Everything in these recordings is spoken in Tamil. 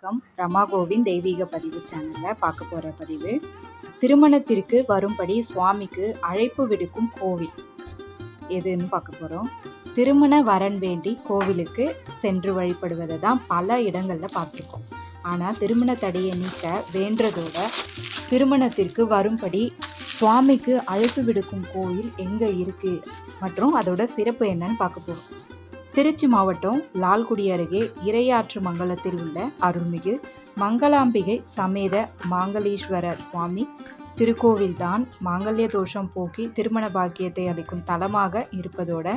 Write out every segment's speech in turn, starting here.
வணக்கம். ரமா கோவிந்த் தெய்வீக பதிவு சேனலில் பார்க்க போகிற பதிவு, திருமணத்திற்கு வரும்படி சுவாமிக்கு அழைப்பு விடுக்கும் கோவில் எதுன்னு பார்க்க போகிறோம். திருமண வரன் வேண்டி கோவிலுக்கு சென்று வழிபடுவதை தான் பல இடங்களில் பார்த்துருக்கோம். ஆனால் திருமண தடையை நீக்க வேண்டதோட திருமணத்திற்கு வரும்படி சுவாமிக்கு அழைப்பு விடுக்கும் கோவில் எங்கே இருக்குது மற்றும் அதோட சிறப்பு என்னன்னு பார்க்க போகிறோம். திருச்சி மாவட்டம் லால்குடி அருகே இறையாற்று மங்கலத்தில் உள்ள அருள்மிகு மங்களாம்பிகை சமேத மாங்கலீஸ்வரர் சுவாமி திருக்கோவில்தான் மாங்கல்ய தோஷம் போக்கி திருமண பாக்கியத்தை அளிக்கும் தலமாக இருப்பதோட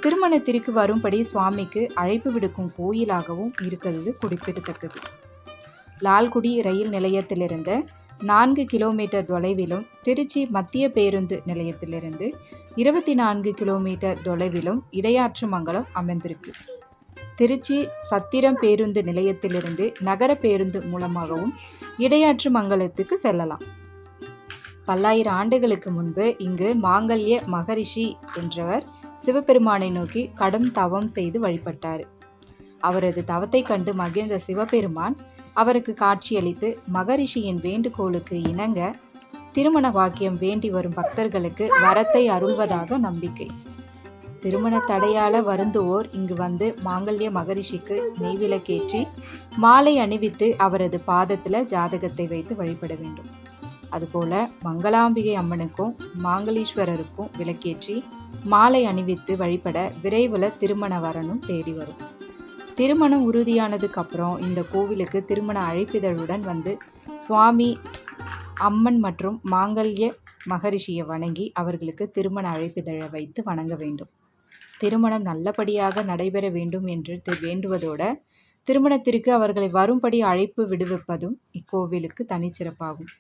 திருமணத்திற்கு வரும்படி சுவாமிக்கு அழைப்பு விடுக்கும் கோயிலாகவும் இருக்கிறது குறிப்பிடத்தக்கது. லால்குடி ரயில் நிலையத்திலிருந்து 4 கிலோமீட்டர் தொலைவிலும், திருச்சி மத்திய பேருந்து நிலையத்திலிருந்து 24 கிலோமீட்டர் தொலைவிலும் இடையாற்று மங்கலம் அமைந்திருக்கு. திருச்சி சத்திரம் பேருந்து நிலையத்திலிருந்து நகர பேருந்து மூலமாகவும் இடையாற்று மங்கலத்துக்கு செல்லலாம். பல்லாயிரம் ஆண்டுகளுக்கு முன்பு இங்கு மாங்கல்ய மகரிஷி என்றவர் சிவபெருமானை நோக்கி கடும் தவம் செய்து வழிபட்டார். அவரது தவத்தை கண்டு மகிழ்ந்த சிவபெருமான் அவருக்கு காட்சியளித்து மகரிஷியின் வேண்டுகோளுக்கு இணங்க திருமண வாக்கியம் வேண்டி வரும் பக்தர்களுக்கு வரத்தை அருள்வதாக நம்பிக்கை. திருமண தடையால வருந்துவோர் இங்கு வந்து மாங்கல்ய மகரிஷிக்கு நெய்விளக்கேற்றி மாலை அணிவித்து அவரது பாதத்தில் ஜாதகத்தை வைத்து வழிபட வேண்டும். அதுபோல மங்களாம்பிகை அம்மனுக்கும் மாங்கலீஸ்வரருக்கும் விளக்கேற்றி மாலை அணிவித்து வழிபட விரைவில் திருமண வரனும் தேடி வரும். திருமணம் உறுதியானதுக்கு அப்புறம் இந்த கோவிலுக்கு திருமண அழைப்பிதழுடன் வந்து சுவாமி, அம்மன் மற்றும் மாங்கல்ய மகரிஷியை வணங்கி அவர்களுக்கு திருமண அழைப்பிதழை வைத்து வணங்க வேண்டும். திருமணம் நல்லபடியாக நடைபெற வேண்டும் என்று வேண்டுவதோட திருமணத்திற்கு அவர்களை வரும்படி அழைப்பு விடுவிப்பதும் இக்கோவிலுக்கு தனிச்சிறப்பாகும்.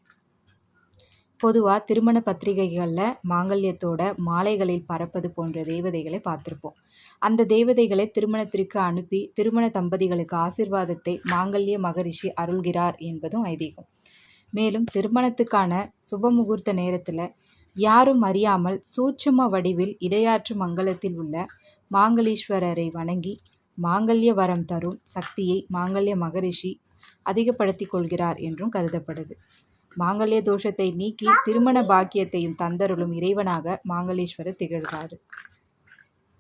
பொதுவாக திருமண பத்திரிகைகளில் மாங்கல்யத்தோட மாலைகளில் பறப்பது போன்ற தேவதைகளை பார்த்துருப்போம். அந்த தேவதைகளை திருமணத்திற்கு அனுப்பி திருமண தம்பதிகளுக்கு ஆசீர்வாதத்தை மாங்கல்ய மகரிஷி அருள்கிறார் என்பதும் ஐதீகம். மேலும் திருமணத்துக்கான சுப முகூர்த்த நேரத்தில் யாரும் அறியாமல் சூட்சும வடிவில் இடையாற்று மங்கலத்தில் உள்ள மாங்கலீஸ்வரரை வணங்கி மாங்கல்ய வரம் தரும் சக்தியை மாங்கல்ய மகரிஷி அதிகப்படுத்தி கொள்கிறார் என்றும் கருதப்படுது. மாங்கல்ய தோஷத்தை நீக்கி திருமண பாக்கியத்தையும் தந்தருளும் இறைவனாக மாங்கலீஸ்வரர் திகழ்கிறார்.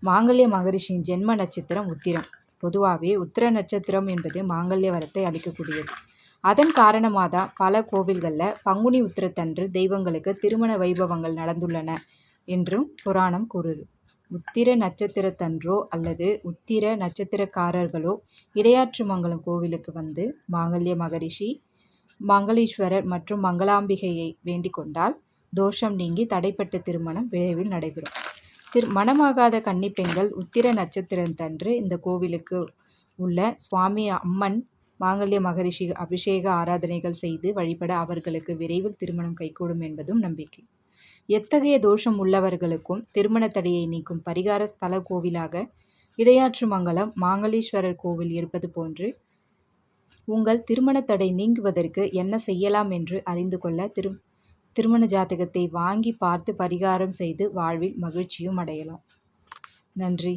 மாங்கல்ய மகரிஷியின் ஜென்ம நட்சத்திரம் உத்திரம். பொதுவாகவே உத்திர நட்சத்திரம் என்பது மாங்கல்ய வரத்தை அளிக்கக்கூடியது. அதன் காரணமாக தான் பல கோவில்களில் பங்குனி உத்திரத்தன்று தெய்வங்களுக்கு திருமண வைபவங்கள் நடந்துள்ளன என்றும் புராணம் கூறுது. உத்திர நட்சத்திரத்தன்றோ அல்லது உத்திர நட்சத்திரக்காரர்களோ இடையாற்று மங்கலம் கோவிலுக்கு வந்து மாங்கல்ய மகரிஷி, மங்களீஸ்வரர் மற்றும் மங்களாம்பிகையை வேண்டிக் கொண்டால் தோஷம் நீங்கி தடைப்பட்ட திருமணம் விரைவில் நடைபெறும். மணமாகாத கன்னி பெண்கள் உத்திர நட்சத்திரத்தன்று இந்த கோவிலுக்கு உள்ள சுவாமி, அம்மன், மாங்கல்ய மகரிஷி அபிஷேக ஆராதனைகள் செய்து வழிபட அவர்களுக்கு விரைவில் திருமணம் கைகூடும் என்பதும் நம்பிக்கை. எத்தகைய தோஷம் உள்ளவர்களுக்கும் திருமண தடையை நீக்கும் பரிகார ஸ்தல கோவிலாக இடையாற்று மங்கலம் மாங்கலீஸ்வரர் கோவில் இருப்பது போன்று உங்கள் திருமண தடை நீங்குவதற்கு என்ன செய்யலாம் என்று அறிந்து கொள்ள திருமண ஜாதகத்தை வாங்கி பார்த்து பரிகாரம் செய்து வாழ்வில் மகிழ்ச்சியும் அடையலாம். நன்றி.